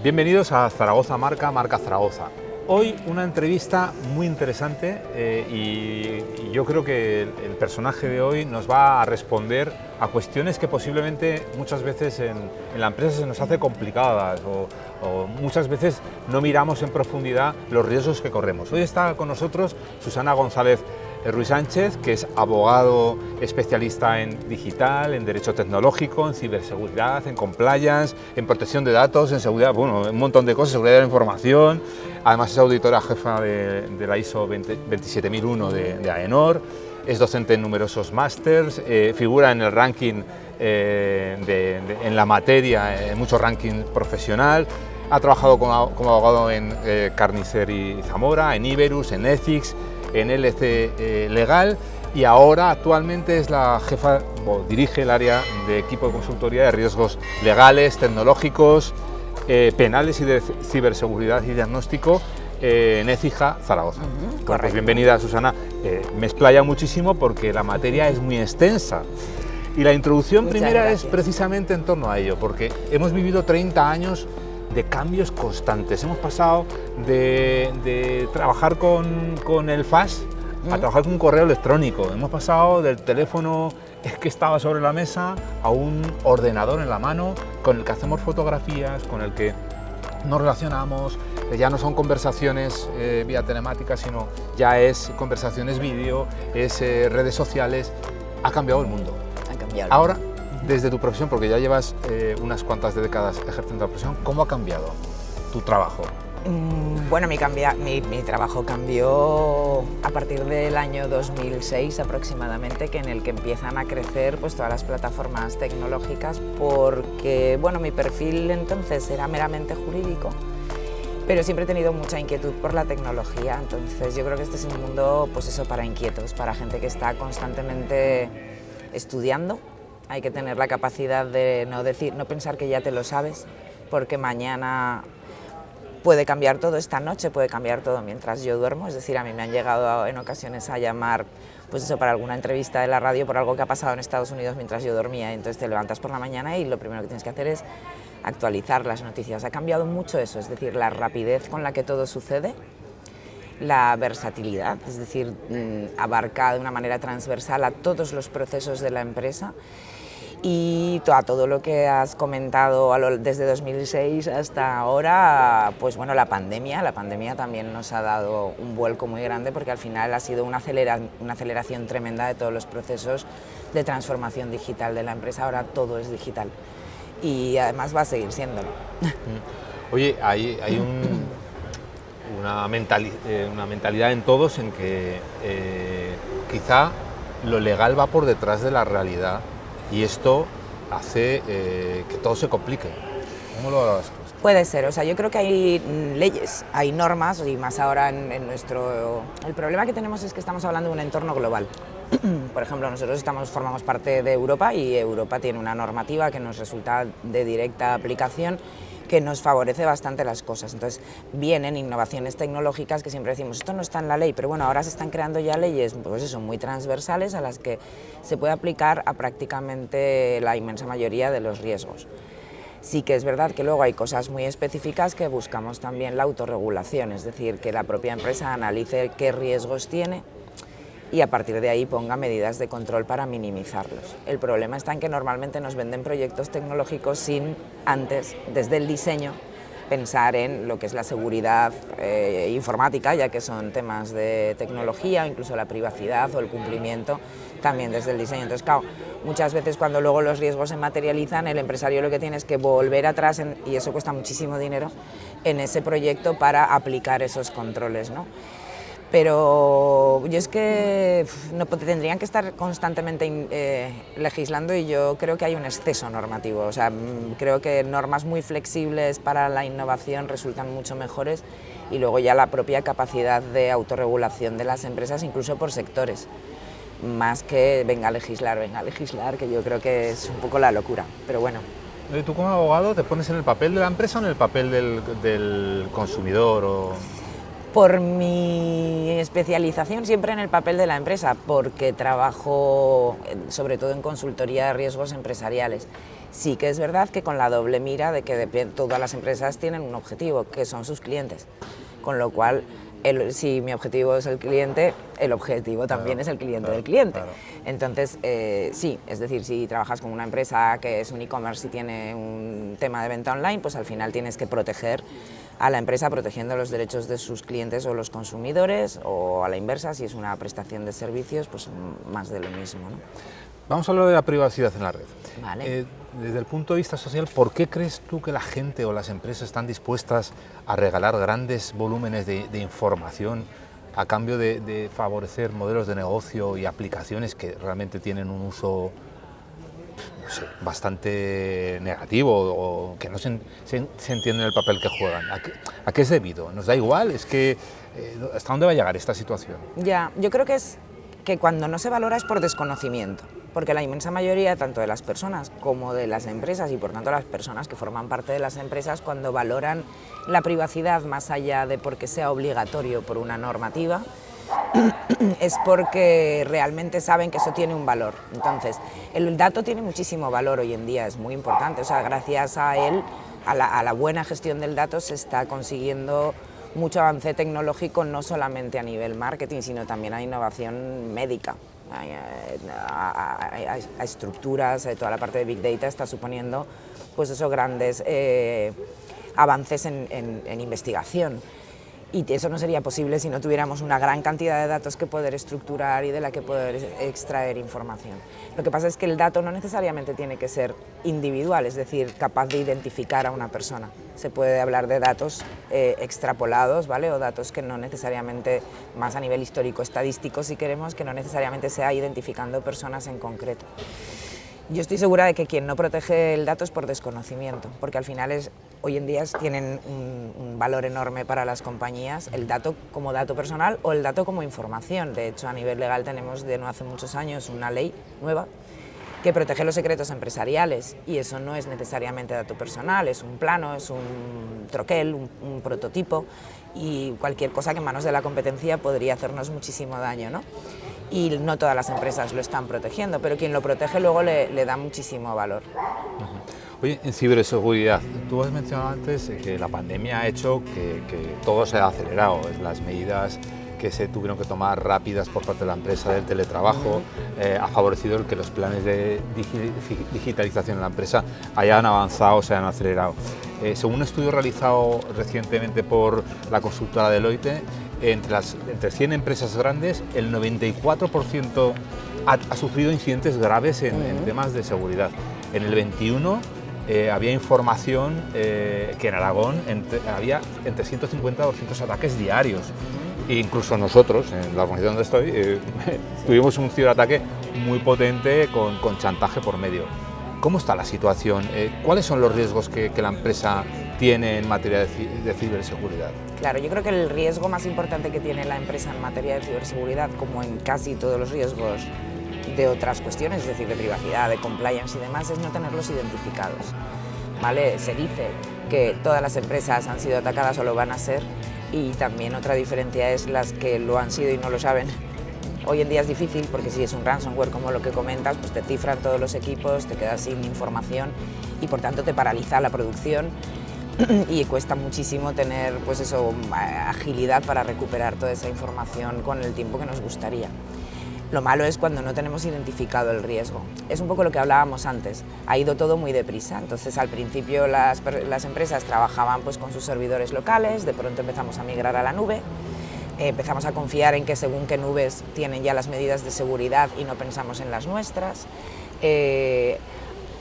Bienvenidos a Zaragoza Marca, Marca Zaragoza. Hoy una entrevista muy interesante y yo creo que el personaje de hoy nos va a responder a cuestiones que posiblemente muchas veces en la empresa se nos hace complicadas o muchas veces no miramos en profundidad los riesgos que corremos. Hoy está con nosotros Susana González Ruiz Sánchez, que es abogado especialista en digital, en derecho tecnológico, en ciberseguridad, en compliance, en protección de datos, en seguridad, bueno, un montón de cosas, seguridad de la información. Además es auditora jefa de la ISO 27001 de AENOR, es docente en numerosos másters, figura en el ranking en la materia, en mucho ranking profesional. Ha trabajado como abogado en Carnicer y Zamora, en Iberus, en Ethics, en LC Legal, y ahora actualmente es la jefa, o dirige el área de equipo de consultoría de riesgos legales, tecnológicos, penales y de ciberseguridad y diagnóstico en Écija, Zaragoza. Bueno, pues bienvenida, Susana. Me explaya muchísimo porque la materia es muy extensa. Y la introducción primera es precisamente en torno a ello, porque hemos vivido 30 años de cambios constantes. Hemos pasado de trabajar con el fax a trabajar con un correo electrónico. Hemos pasado del teléfono que estaba sobre la mesa a un ordenador en la mano con el que hacemos fotografías, con el que nos relacionamos. Ya no son conversaciones vía telemática, sino ya es conversaciones vídeo, es redes sociales. Ha cambiado el mundo. Ha cambiado. Ahora, desde tu profesión, porque ya llevas unas cuantas décadas ejerciendo la profesión, ¿cómo ha cambiado tu trabajo? Bueno, mi trabajo cambió a partir del año 2006 aproximadamente, en el que empiezan a crecer pues, todas las plataformas tecnológicas, porque bueno, mi perfil entonces era meramente jurídico, pero siempre he tenido mucha inquietud por la tecnología. Entonces yo creo que este es un mundo pues eso, para inquietos, para gente que está constantemente estudiando. Hay que tener la capacidad de no pensar que ya te lo sabes, porque mañana puede cambiar todo, esta noche puede cambiar todo mientras yo duermo. Es decir, a mí me han llegado en ocasiones a llamar pues eso, para alguna entrevista de la radio por algo que ha pasado en Estados Unidos mientras yo dormía. Entonces te levantas por la mañana y lo primero que tienes que hacer es actualizar las noticias. Ha cambiado mucho eso, es decir, la rapidez con la que todo sucede, la versatilidad, es decir, abarca de una manera transversal a todos los procesos de la empresa. Y a todo lo que has comentado desde 2006 hasta ahora, pues bueno, la pandemia también nos ha dado un vuelco muy grande, porque al final ha sido una aceleración tremenda de todos los procesos de transformación digital de la empresa. Ahora todo es digital y además va a seguir siéndolo. Oye, hay una mentalidad en todos en que quizá lo legal va por detrás de la realidad. Y esto hace que todo se complique. ¿Cómo lo harás tú? Puede ser, o sea, yo creo que hay leyes, hay normas, y más ahora en nuestro... El problema que tenemos es que estamos hablando de un entorno global. Por ejemplo, nosotros formamos parte de Europa y Europa tiene una normativa que nos resulta de directa aplicación, que nos favorece bastante las cosas. Entonces vienen innovaciones tecnológicas que siempre decimos, esto no está en la ley, pero bueno, ahora se están creando ya leyes pues eso, muy transversales, a las que se puede aplicar a prácticamente la inmensa mayoría de los riesgos. Sí que es verdad que luego hay cosas muy específicas que buscamos también la autorregulación, es decir, que la propia empresa analice qué riesgos tiene y a partir de ahí ponga medidas de control para minimizarlos. El problema está en que normalmente nos venden proyectos tecnológicos sin antes, desde el diseño, pensar en lo que es la seguridad informática, ya que son temas de tecnología, incluso la privacidad o el cumplimiento, también desde el diseño. Entonces, claro, muchas veces cuando luego los riesgos se materializan, el empresario lo que tiene es que volver atrás, y eso cuesta muchísimo dinero, en ese proyecto para aplicar esos controles, ¿no? Pero yo es que tendrían que estar constantemente legislando, y yo creo que hay un exceso normativo. O sea, creo que normas muy flexibles para la innovación resultan mucho mejores, y luego ya la propia capacidad de autorregulación de las empresas, incluso por sectores, más que venga a legislar, que yo creo que es un poco la locura, pero bueno. ¿Tú como abogado te pones en el papel de la empresa o en el papel del consumidor? Por mi especialización siempre en el papel de la empresa, porque trabajo sobre todo en consultoría de riesgos empresariales. Sí que es verdad que con la doble mira de que todas las empresas tienen un objetivo, que son sus clientes, con lo cual si mi objetivo es el cliente, el objetivo también es el cliente del cliente. Claro. Entonces, sí, es decir, si trabajas con una empresa que es un e-commerce y tiene un tema de venta online, pues al final tienes que proteger a la empresa protegiendo los derechos de sus clientes o los consumidores, o a la inversa, si es una prestación de servicios, pues más de lo mismo, ¿no? Vamos a hablar de la privacidad en la red. Vale. Desde el punto de vista social, ¿por qué crees tú que la gente o las empresas están dispuestas a regalar grandes volúmenes de información a cambio de favorecer modelos de negocio y aplicaciones que realmente tienen un uso, no sé, bastante negativo o que no se entiende el papel que juegan? ¿A qué es debido? ¿Nos da igual? Es que, ¿hasta dónde va a llegar esta situación? Ya, yo creo que es que cuando no se valora es por desconocimiento, porque la inmensa mayoría, tanto de las personas como de las empresas, y por tanto las personas que forman parte de las empresas, cuando valoran la privacidad más allá de porque sea obligatorio por una normativa, es porque realmente saben que eso tiene un valor. Entonces, el dato tiene muchísimo valor hoy en día, es muy importante, o sea, gracias a él, a la buena gestión del dato, se está consiguiendo mucho avance tecnológico, no solamente a nivel marketing, sino también a innovación médica, a estructuras, toda la parte de Big Data está suponiendo pues esos grandes avances en investigación. Y eso no sería posible si no tuviéramos una gran cantidad de datos que poder estructurar y de la que poder extraer información. Lo que pasa es que el dato no necesariamente tiene que ser individual, es decir, capaz de identificar a una persona. Se puede hablar de datos extrapolados, ¿vale? O datos que no necesariamente, más a nivel histórico-estadístico si queremos, que no necesariamente sea identificando personas en concreto. Yo estoy segura de que quien no protege el dato es por desconocimiento, porque al final hoy en día tienen un valor enorme para las compañías, el dato como dato personal o el dato como información. De hecho, a nivel legal tenemos de no hace muchos años una ley nueva que protege los secretos empresariales, y eso no es necesariamente dato personal, es un plano, es un troquel, un prototipo, y cualquier cosa que en manos de la competencia podría hacernos muchísimo daño, ¿no? Y no todas las empresas lo están protegiendo, pero quien lo protege luego le da muchísimo valor. Oye, en ciberseguridad, tú has mencionado antes que la pandemia ha hecho que todo se ha acelerado, las medidas que se tuvieron que tomar rápidas por parte de la empresa del teletrabajo, ha favorecido el que los planes de digitalización en la empresa hayan avanzado, se hayan acelerado. Según un estudio realizado recientemente por la consultora Deloitte, entre 100 empresas grandes, el 94% ha sufrido incidentes graves en temas de seguridad. En el 21 había información que en Aragón había entre 150 a 200 ataques diarios. E incluso nosotros, en la organización donde estoy, tuvimos un ciberataque muy potente con chantaje por medio. ¿Cómo está la situación? ¿Cuáles son los riesgos que la empresa tiene en materia de ciberseguridad? Claro, yo creo que el riesgo más importante que tiene la empresa en materia de ciberseguridad, como en casi todos los riesgos de otras cuestiones, es decir, de privacidad, de compliance y demás, es no tenerlos identificados, ¿vale? Se dice que todas las empresas han sido atacadas o lo van a ser, y también otra diferencia es las que lo han sido y no lo saben. Hoy en día es difícil porque si es un ransomware como lo que comentas, pues te cifran todos los equipos, te quedas sin información y por tanto te paraliza la producción y cuesta muchísimo tener pues eso, agilidad para recuperar toda esa información con el tiempo que nos gustaría. Lo malo es cuando no tenemos identificado el riesgo. Es un poco lo que hablábamos antes, ha ido todo muy deprisa, entonces al principio las empresas trabajaban pues con sus servidores locales, de pronto empezamos a migrar a la nube, empezamos a confiar en que según qué nubes tienen ya las medidas de seguridad y no pensamos en las nuestras.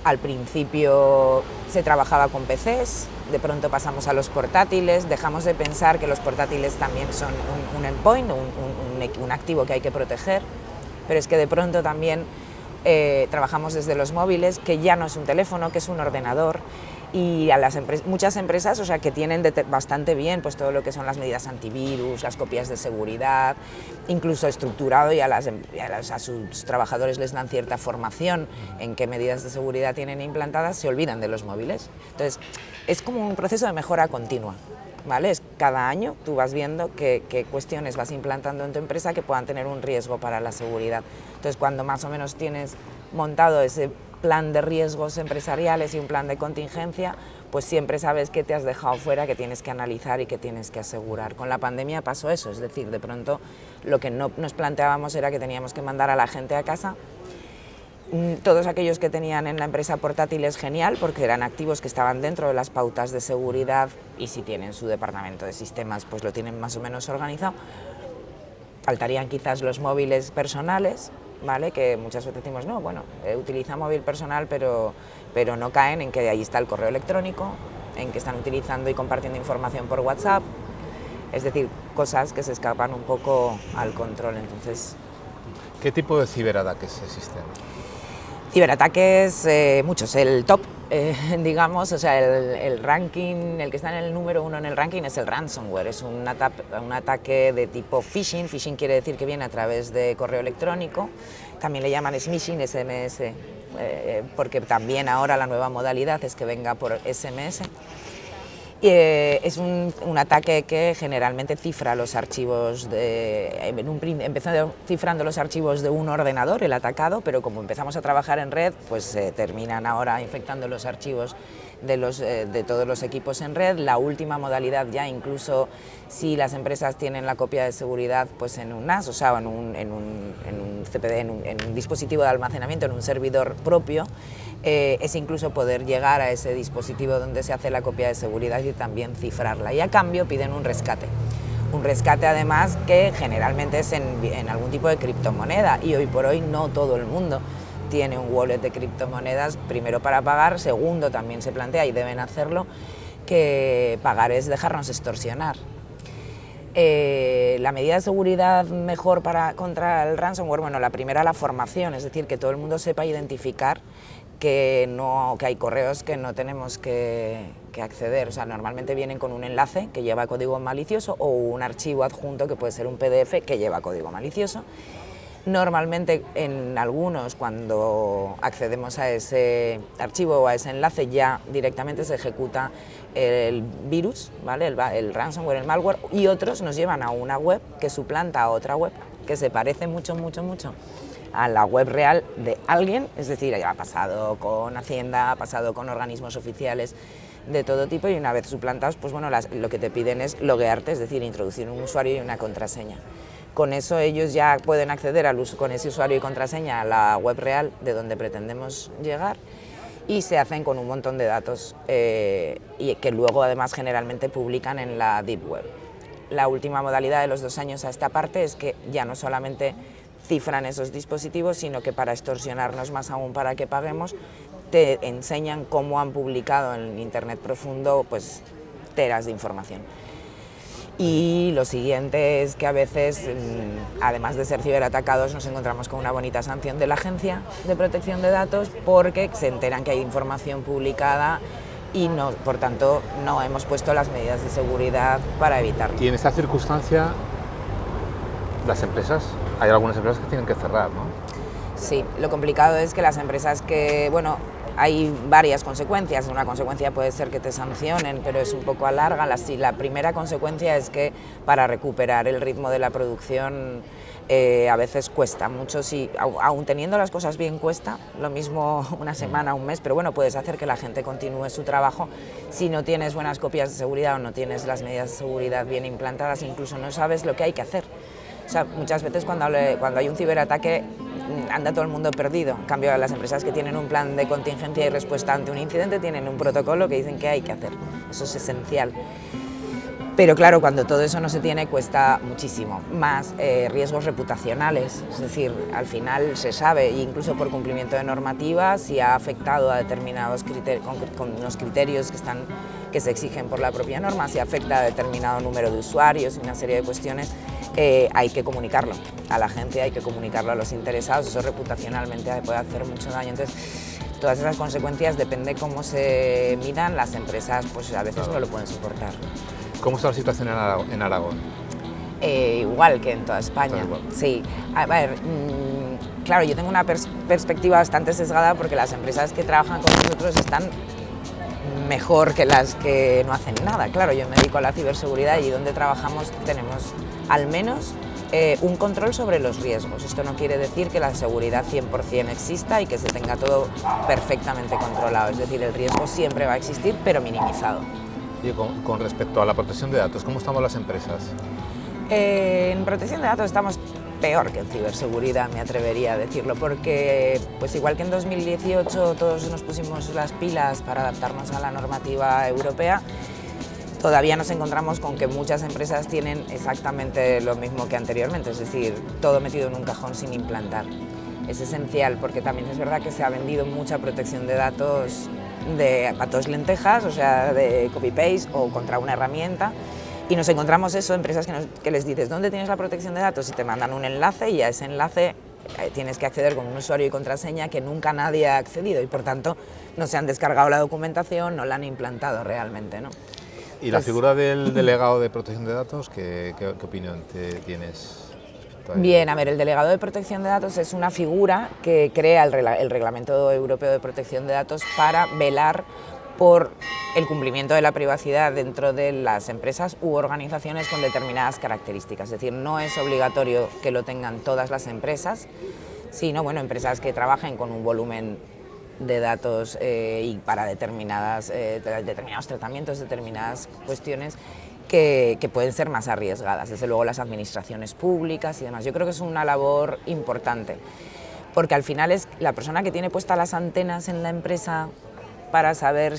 Al principio se trabajaba con PCs, de pronto pasamos a los portátiles, dejamos de pensar que los portátiles también son un endpoint, un activo que hay que proteger, pero es que de pronto también trabajamos desde los móviles, que ya no es un teléfono, que es un ordenador, y a muchas empresas, o sea, que tienen bastante bien pues todo lo que son las medidas antivirus, las copias de seguridad, incluso estructurado, y a sus trabajadores les dan cierta formación en qué medidas de seguridad tienen implantadas, se olvidan de los móviles. Entonces, es como un proceso de mejora continua. ¿vale? Es cada año tú vas viendo qué cuestiones vas implantando en tu empresa que puedan tener un riesgo para la seguridad. Entonces, cuando más o menos tienes montado ese plan de riesgos empresariales y un plan de contingencia, pues siempre sabes que te has dejado fuera, que tienes que analizar y que tienes que asegurar. Con la pandemia pasó eso, es decir, de pronto lo que no nos planteábamos era que teníamos que mandar a la gente a casa. Todos aquellos que tenían en la empresa portátiles, genial, porque eran activos que estaban dentro de las pautas de seguridad y si tienen su departamento de sistemas, pues lo tienen más o menos organizado. Faltarían quizás los móviles personales, ¿vale? Que muchas veces decimos, no, bueno, utiliza móvil personal, pero no caen en que ahí está el correo electrónico, en que están utilizando y compartiendo información por WhatsApp, es decir, cosas que se escapan un poco al control. Entonces, ¿qué tipo de ciberataques existen? Ciberataques, muchos. El top, digamos, o sea, el ranking, el que está en el número 1 en el ranking es el ransomware. Es un ataque de tipo phishing. Phishing quiere decir que viene a través de correo electrónico. También le llaman smishing, SMS, porque también ahora la nueva modalidad es que venga por SMS. Es un ataque que generalmente cifra los archivos, empezó cifrando los archivos de un ordenador, el atacado, pero como empezamos a trabajar en red, pues terminan ahora infectando los archivos de todos los equipos en red. La última modalidad ya, incluso si las empresas tienen la copia de seguridad pues en un NAS, o sea, en un CPD, en un dispositivo de almacenamiento, en un servidor propio, es incluso poder llegar a ese dispositivo donde se hace la copia de seguridad y también cifrarla. Y a cambio piden un rescate. Un rescate además que generalmente es en algún tipo de criptomoneda y hoy por hoy no todo el mundo tiene un wallet de criptomonedas, primero para pagar, segundo también se plantea y deben hacerlo, que pagar es dejarnos extorsionar. La medida de seguridad mejor contra el ransomware, bueno, la primera, la formación, es decir, que todo el mundo sepa identificar que hay correos que no tenemos que acceder. O sea, normalmente vienen con un enlace que lleva código malicioso o un archivo adjunto que puede ser un PDF que lleva código malicioso. Normalmente en algunos, cuando accedemos a ese archivo o a ese enlace, ya directamente se ejecuta el virus, ¿vale? el ransomware, el malware, y otros nos llevan a una web que suplanta a otra web que se parece mucho a la web real de alguien, es decir, ha pasado con Hacienda, ha pasado con organismos oficiales de todo tipo, y una vez suplantados, pues bueno, lo que te piden es loguearte, es decir, introducir un usuario y una contraseña. Con eso ellos ya pueden acceder con ese usuario y contraseña a la web real de donde pretendemos llegar, y se hacen con un montón de datos y que luego además generalmente publican en la Deep Web. La última modalidad de los 2 años a esta parte es que ya no solamente cifran esos dispositivos, sino que para extorsionarnos más aún para que paguemos, te enseñan cómo han publicado en Internet profundo pues teras de información. Y lo siguiente es que a veces, además de ser ciberatacados, nos encontramos con una bonita sanción de la Agencia de Protección de Datos porque se enteran que hay información publicada y por tanto no hemos puesto las medidas de seguridad para evitarlo. Y en esta circunstancia, hay algunas empresas que tienen que cerrar, ¿no? Sí, lo complicado es que las empresas hay varias consecuencias. Una consecuencia puede ser que te sancionen, pero es un poco larga. La primera consecuencia es que para recuperar el ritmo de la producción a veces cuesta mucho. Aún teniendo las cosas bien cuesta, lo mismo una semana, un mes, pero bueno, puedes hacer que la gente continúe su trabajo. Si no tienes buenas copias de seguridad o no tienes las medidas de seguridad bien implantadas, incluso no sabes lo que hay que hacer. O sea, muchas veces cuando hay un ciberataque anda todo el mundo perdido. En cambio, las empresas que tienen un plan de contingencia y respuesta ante un incidente tienen un protocolo que dicen qué hay que hacer. Eso es esencial. Pero claro, cuando todo eso no se tiene, cuesta muchísimo. Más riesgos reputacionales, es decir, al final se sabe, incluso por cumplimiento de normativas, si ha afectado a determinados criterios, con unos criterios que se exigen por la propia norma, si afecta a determinado número de usuarios y una serie de cuestiones, hay que comunicarlo a la gente, hay que comunicarlo a los interesados. Eso reputacionalmente puede hacer mucho daño. Entonces, todas esas consecuencias, depende cómo se midan, las empresas pues a veces no lo pueden soportar. ¿Cómo está la situación en Aragón? Igual que en toda España. Sí. A ver, claro, yo tengo una perspectiva bastante sesgada porque las empresas que trabajan con nosotros están mejor que las que no hacen nada. Claro, yo me dedico a la ciberseguridad y donde trabajamos tenemos al menos un control sobre los riesgos. Esto no quiere decir que la seguridad 100% exista y que se tenga todo perfectamente controlado, es decir, el riesgo siempre va a existir, pero minimizado. Y con respecto a la protección de datos, ¿cómo estamos las empresas? En protección de datos estamos peor que en ciberseguridad, me atrevería a decirlo, porque pues igual que en 2018 todos nos pusimos las pilas para adaptarnos a la normativa europea, todavía nos encontramos con que muchas empresas tienen exactamente lo mismo que anteriormente, es decir, todo metido en un cajón sin implantar. Es esencial porque también es verdad que se ha vendido mucha protección de datos de patos lentejas, o sea, de copy-paste o contra una herramienta, y nos encontramos eso, empresas que les dices ¿dónde tienes la protección de datos? Y te mandan un enlace y a ese enlace tienes que acceder con un usuario y contraseña que nunca nadie ha accedido y por tanto no se han descargado la documentación, no la han implantado realmente, ¿no? ¿Y la figura del delegado de protección de datos, qué opinión tienes? Bien, a ver, el delegado de protección de datos es una figura que crea el Reglamento Europeo de Protección de Datos para velar por el cumplimiento de la privacidad dentro de las empresas u organizaciones con determinadas características. Es decir, no es obligatorio que lo tengan todas las empresas, sino empresas que trabajen con un volumen de datos y para determinados tratamientos, determinadas cuestiones que pueden ser más arriesgadas, desde luego las administraciones públicas y demás. Yo creo que es una labor importante, porque al final es la persona que tiene puestas las antenas en la empresa para saber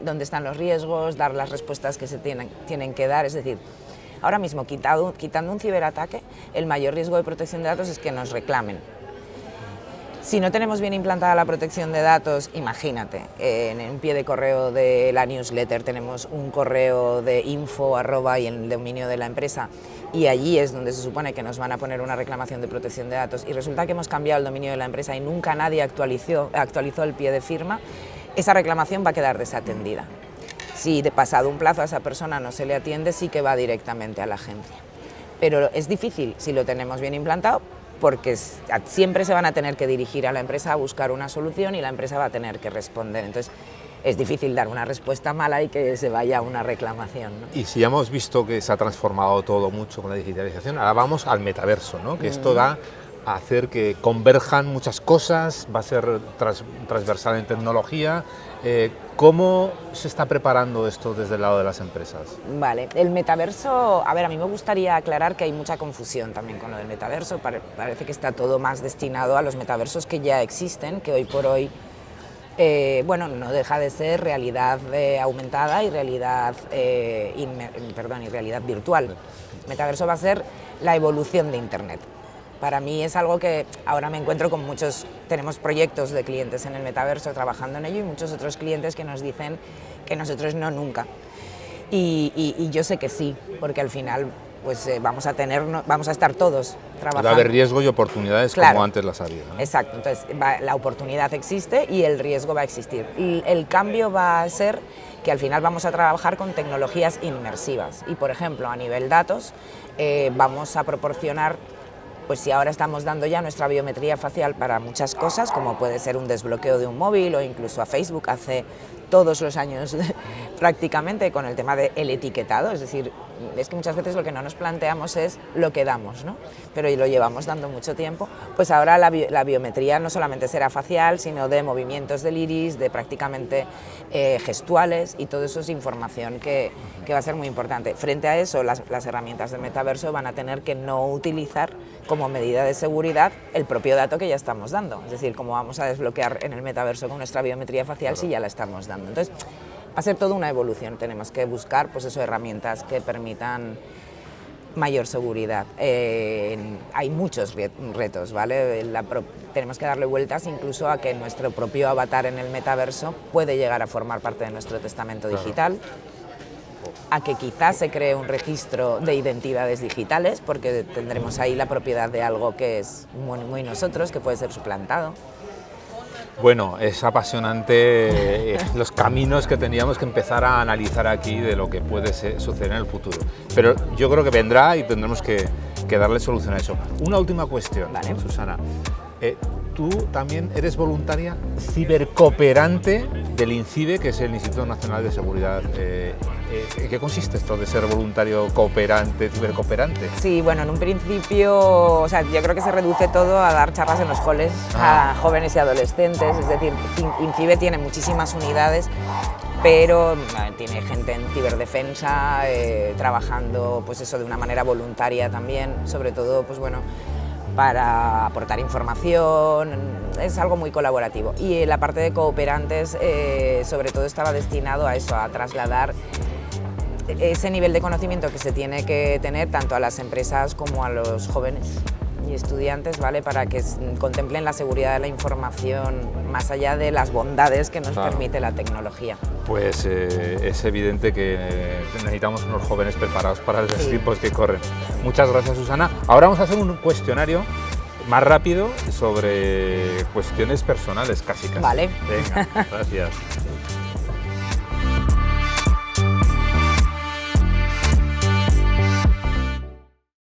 dónde están los riesgos, dar las respuestas que se tienen que dar, es decir, ahora mismo quitando un ciberataque, el mayor riesgo de protección de datos es que nos reclamen. Si no tenemos bien implantada la protección de datos, imagínate, en un pie de correo de la newsletter tenemos un correo de info@ y el dominio de la empresa y allí es donde se supone que nos van a poner una reclamación de protección de datos y resulta que hemos cambiado el dominio de la empresa y nunca nadie actualizó el pie de firma, esa reclamación va a quedar desatendida. Si de pasado un plazo a esa persona no se le atiende, sí que va directamente a la agencia. Pero es difícil si lo tenemos bien implantado, porque siempre se van a tener que dirigir a la empresa a buscar una solución y la empresa va a tener que responder. Entonces, es difícil dar una respuesta mala y que se vaya a una reclamación, ¿no? Y si ya hemos visto que se ha transformado todo mucho con la digitalización, ahora vamos al metaverso, ¿no? Que esto da a hacer que converjan muchas cosas, va a ser transversal en tecnología. ¿Cómo se está preparando esto desde el lado de las empresas? Vale, el metaverso, a ver, a mí me gustaría aclarar que hay mucha confusión también con lo del metaverso, parece que está todo más destinado a los metaversos que ya existen, que hoy por hoy, no deja de ser realidad aumentada y realidad, y realidad virtual. El metaverso va a ser la evolución de Internet. Para mí es algo que ahora me encuentro con tenemos proyectos de clientes en el metaverso trabajando en ello y muchos otros clientes que nos dicen que nosotros no nunca. Y yo sé que sí, porque al final vamos a estar todos trabajando. Va a haber riesgo y oportunidades, claro, como antes las había, ¿no? Exacto, entonces la oportunidad existe y el riesgo va a existir. El cambio va a ser que al final vamos a trabajar con tecnologías inmersivas y, por ejemplo, a nivel datos vamos a proporcionar, pues si ahora estamos dando ya nuestra biometría facial para muchas cosas, como puede ser un desbloqueo de un móvil o incluso a Facebook hace todos los años prácticamente con el tema del etiquetado, es decir, es que muchas veces lo que no nos planteamos es lo que damos, ¿no? Pero lo llevamos dando mucho tiempo, pues ahora la biometría no solamente será facial, sino de movimientos del iris, de prácticamente gestuales y todo eso es información que va a ser muy importante. Frente a eso, las herramientas del metaverso van a tener que no utilizar como medida de seguridad el propio dato que ya estamos dando, es decir, cómo vamos a desbloquear en el metaverso con nuestra biometría facial, claro, si ya la estamos dando. Entonces, va a ser toda una evolución, tenemos que buscar herramientas que permitan mayor seguridad. Hay muchos retos, ¿vale? Tenemos que darle vueltas incluso a que nuestro propio avatar en el metaverso puede llegar a formar parte de nuestro testamento digital, a que quizás se cree un registro de identidades digitales, porque tendremos ahí la propiedad de algo que es muy nosotros, que puede ser suplantado. Bueno, es apasionante los caminos que tendríamos que empezar a analizar aquí de lo que puede suceder en el futuro. Pero yo creo que vendrá y tendremos que darle solución a eso. Una última cuestión, vale, Susana. Tú también eres voluntaria cibercooperante del INCIBE, que es el Instituto Nacional de Seguridad. ¿En qué consiste esto de ser voluntario cooperante, cibercooperante? Sí, bueno, en un principio, o sea, yo creo que se reduce todo a dar charlas en los coles a jóvenes y adolescentes, es decir, INCIBE tiene muchísimas unidades, pero tiene gente en ciberdefensa, trabajando pues eso de una manera voluntaria también, sobre todo pues bueno, para aportar información, es algo muy colaborativo. Y la parte de cooperantes sobre todo estaba destinado a eso, a trasladar ese nivel de conocimiento que se tiene que tener tanto a las empresas como a los jóvenes y estudiantes, ¿vale? Para que contemplen la seguridad de la información más allá de las bondades que nos permite la tecnología. Pues es evidente que necesitamos unos jóvenes preparados para los tiempos que corren. Muchas gracias, Susana. Ahora vamos a hacer un cuestionario más rápido sobre cuestiones personales, casi. Vale. Venga, gracias.